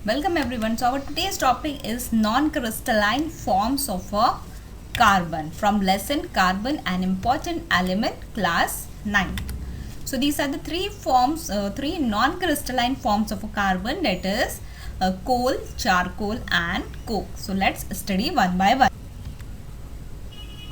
Welcome everyone. So our today's topic is non-crystalline forms of a carbon from lesson Carbon, an important element, class 9. So these are the three non-crystalline forms of a carbon, that is coal, charcoal and coke. So let's study one by one.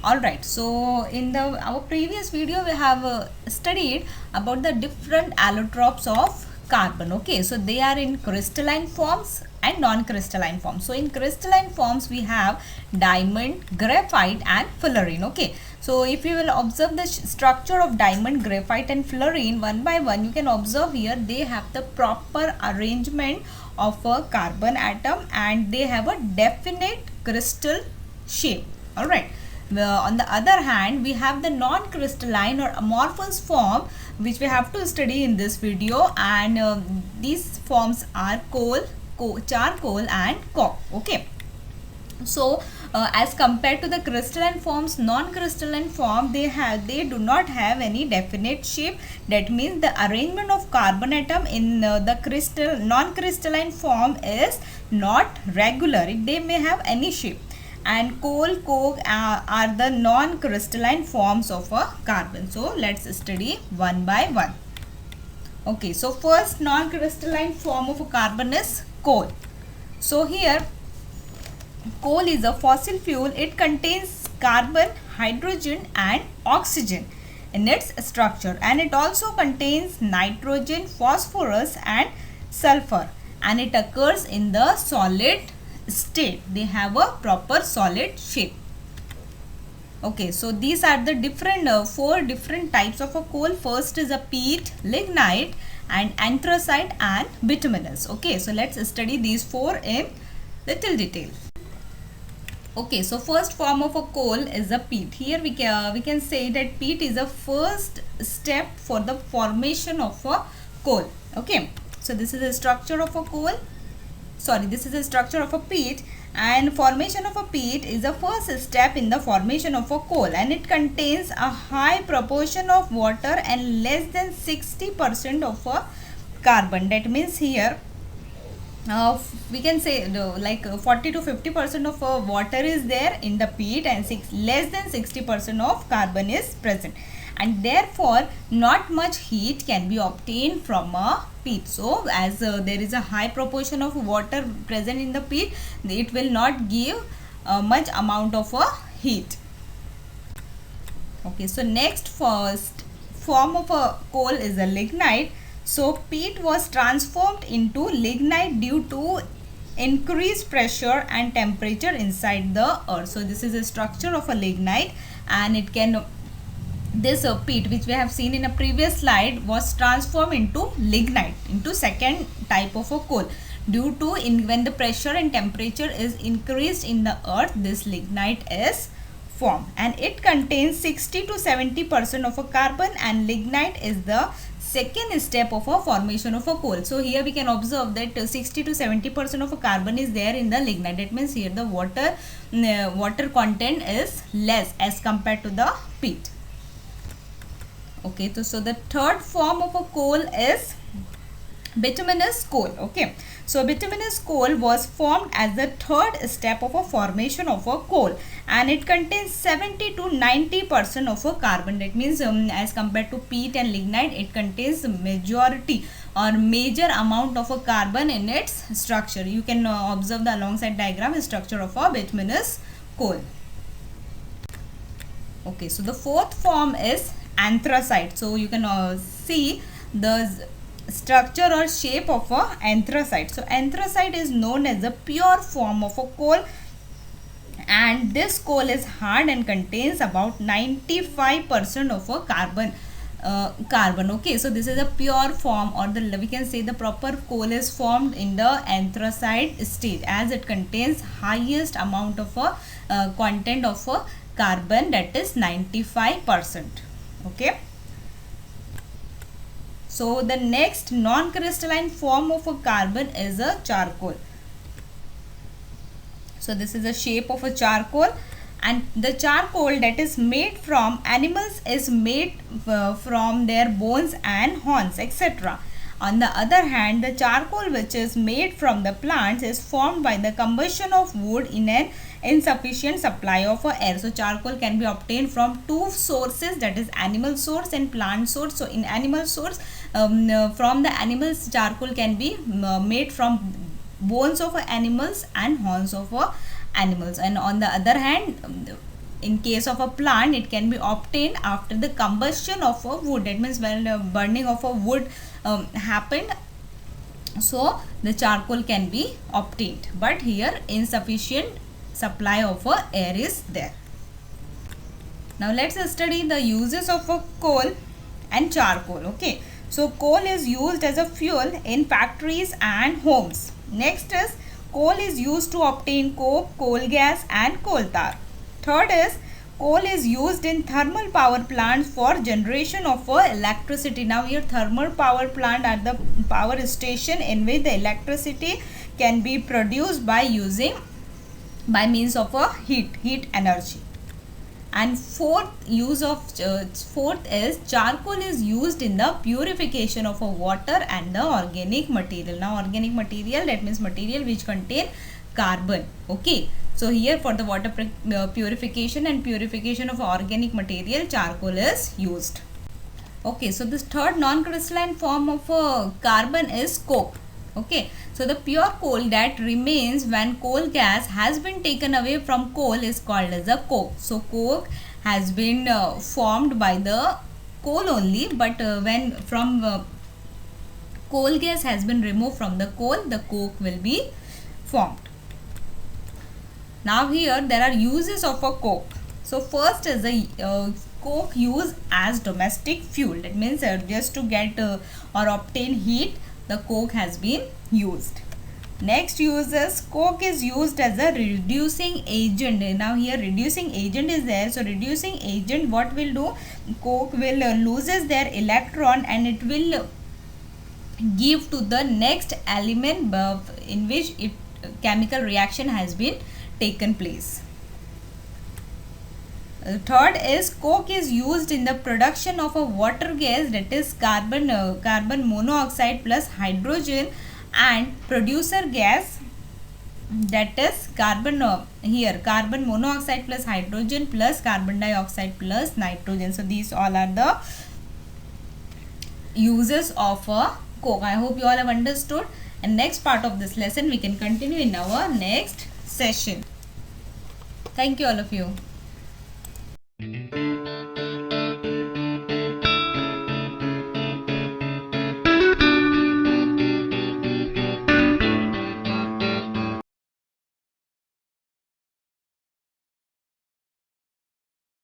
Alright, so in our previous video we have studied about the different allotropes of carbon. Okay, so they are in crystalline forms and non-crystalline forms. So in crystalline forms we have diamond, graphite and fullerene. Okay, so if you will observe the structure of diamond, graphite and fullerene one by one, you can observe here they have the proper arrangement of a carbon atom and they have a definite crystal shape. Alright. On the other hand, we have the non-crystalline or amorphous form which we have to study in this video, and these forms are coal, charcoal and coke. Okay. So as compared to the crystalline forms, non-crystalline form they do not have any definite shape. That means the arrangement of carbon atom in the non-crystalline form is not regular. They may have any shape. And coal, coke are the non-crystalline forms of a carbon. So let's study one by one. Okay, so first non-crystalline form of a carbon is coal. So here coal is a fossil fuel. It contains carbon, hydrogen and oxygen in its structure, and it also contains nitrogen, phosphorus and sulfur, and it occurs in the solid state. They have a proper solid shape. Okay, so these are the four different types of a coal. First is a peat, lignite and anthracite and bituminous. Okay, so let's study these four in little detail. Okay, so first form of a coal is a peat. Here we can say that peat is a first step for the formation of a coal. Okay, so this is a structure of a coal. This is the structure of a peat, and formation of a peat is the first step in the formation of a coal, and it contains a high proportion of water and less than 60% of a carbon. That means here we can say like 40 to 50% of water is there in the peat, and less than 60% of carbon is present, and therefore not much heat can be obtained from a peat. So as there is a high proportion of water present in the peat, it will not give much amount of heat. Okay, so next first form of a coal is a lignite. So peat was transformed into lignite due to increased pressure and temperature inside the earth. So this is a structure of a lignite, and it can this peat which we have seen in a previous slide was transformed into lignite, into second type of a coal, due to when the pressure and temperature is increased in the earth, this lignite is formed, and it contains 60 to 70% of a carbon, and lignite is the second step of a formation of a coal. So here we can observe that 60 to 70% of a carbon is there in the lignite. That means here the water content is less as compared to the peat. Okay, so the third form of a coal is bituminous coal. Okay, so bituminous coal was formed as the third step of a formation of a coal, and it contains 70 to 90% of a carbon. That means as compared to peat and lignite, it contains majority or major amount of a carbon in its structure. You can observe the alongside diagram structure of a bituminous coal. Okay, so the fourth form is anthracite. So you can see the structure or shape of a anthracite. So anthracite is known as a pure form of a coal, and this coal is hard and contains about 95% of a carbon. Okay, so this is a pure form, or we can say the proper coal is formed in the anthracite stage, as it contains highest amount of a content of a carbon, that is 95%. Okay, so the next non-crystalline form of a carbon is a charcoal. So this is the shape of a charcoal, and the charcoal that is made from animals is made from their bones and horns, etc. On the other hand, the charcoal which is made from the plants is formed by the combustion of wood in an insufficient supply of air. So charcoal can be obtained from two sources, that is animal source and plant source. So in animal source, from the animals, charcoal can be made from bones of animals and horns of animals. And on the other hand, in case of a plant, it can be obtained after the combustion of a wood. That means when burning of a wood happened, so the charcoal can be obtained, but here insufficient supply of air is there. Now let's study the uses of coal and charcoal. Okay, so coal is used as a fuel in factories and homes. Next is coal is used to obtain coke, coal gas and coal tar. Third is coal is used in thermal power plants for generation of electricity. Now here thermal power plant are the power station in which the electricity can be produced by means of a heat energy. And fourth is charcoal is used in the purification of water and the organic material. Now organic material, that means material which contain carbon. Okay, so here for the water purification and purification of organic material, charcoal is used. Okay, so this third non-crystalline form of carbon is coke. Okay, so the pure coal that remains when coal gas has been taken away from coal is called as a coke. So coke has been formed by the coal only, but when from coal gas has been removed from the coal, the coke will be formed. Now here there are uses of a coke. So first is the coke used as domestic fuel. That means just to get or obtain heat, the coke has been used. Next use is coke is used as a reducing agent. Now here reducing agent is there. So reducing agent, what will do? Coke will loses their electron and it will give to the next element in which it chemical reaction has been taken place. Third is coke is used in the production of a water gas, that is carbon monoxide plus hydrogen, and producer gas, that is carbon monoxide plus hydrogen plus carbon dioxide plus nitrogen. So these all are the uses of a coke. I hope you all have understood, and next part of this lesson we can continue in our next session. Thank you all of you.